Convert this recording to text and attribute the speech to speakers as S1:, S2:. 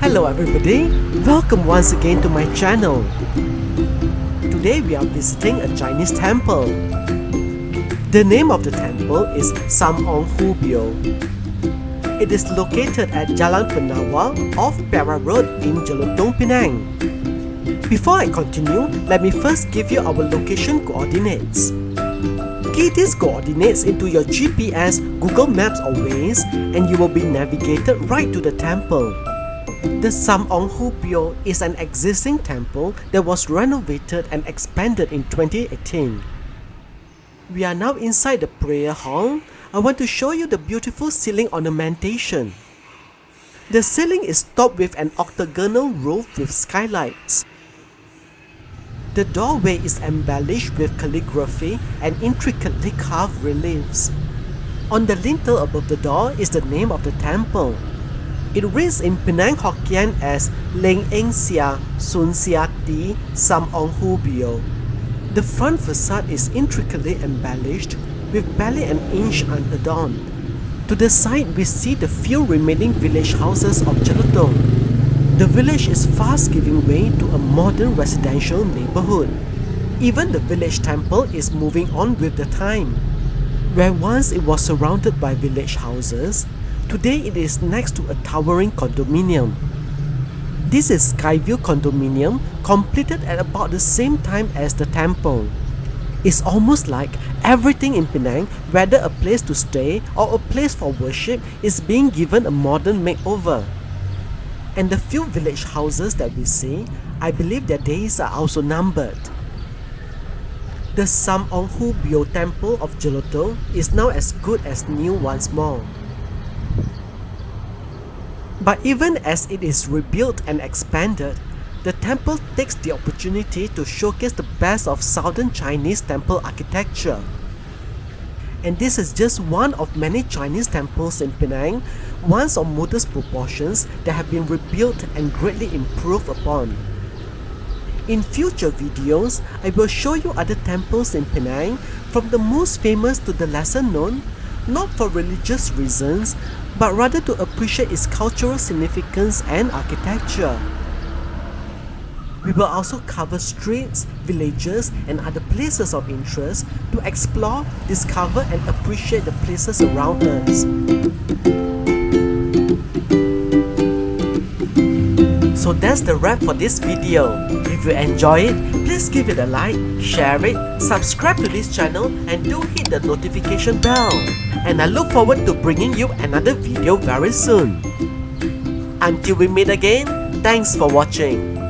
S1: Hello everybody, welcome once again to my channel. Today we are visiting a Chinese temple. The name of the temple is Sam Ong Hu Beo. It is located at Jalan Penawa off Perak Road in Jelutong, Penang. Before I continue, let me first give you our location coordinates. Key these coordinates into your GPS, Google Maps or Waze, and you will be navigated right to the temple. The Sam Ong Hu Beo is an existing temple that was renovated and expanded in 2018. We are now inside the prayer hall. I want to show you the beautiful ceiling ornamentation. The ceiling is topped with an octagonal roof with skylights. The doorway is embellished with calligraphy and intricately carved reliefs. On the lintel above the door is the name of the temple. It reads in Penang Hokkien as Leng Eng Sia Sun Sia Ti Sam Ong Hu Beo. The front facade is intricately embellished with barely an inch unadorned. To the side we see the few remaining village houses of Jelutong. The village is fast giving way to a modern residential neighborhood. Even the village temple is moving on with the time. Where once it was surrounded by village houses, today it is next to a towering condominium. This is Skyview Condominium, completed at about the same time as the temple. It's almost like everything in Penang, whether a place to stay or a place for worship, is being given a modern makeover. And the few village houses that we see, I believe their days are also numbered. The Sam Ong Hu Beo Temple of Jelutong is now as good as new once more. But even as it is rebuilt and expanded, the temple takes the opportunity to showcase the best of Southern Chinese temple architecture. And this is just one of many Chinese temples in Penang, once of modest proportions, that have been rebuilt and greatly improved upon. In future videos, I will show you other temples in Penang, from the most famous to the lesser known, not for religious reasons, but rather to appreciate its cultural significance and architecture. We will also cover streets, villages, and other places of interest to explore, discover, and appreciate the places around us. So that's the wrap for this video. If you enjoy it, please give it a like, share it, subscribe to this channel, and do hit the notification bell. And I look forward to bringing you another video very soon. Until we meet again, thanks for watching.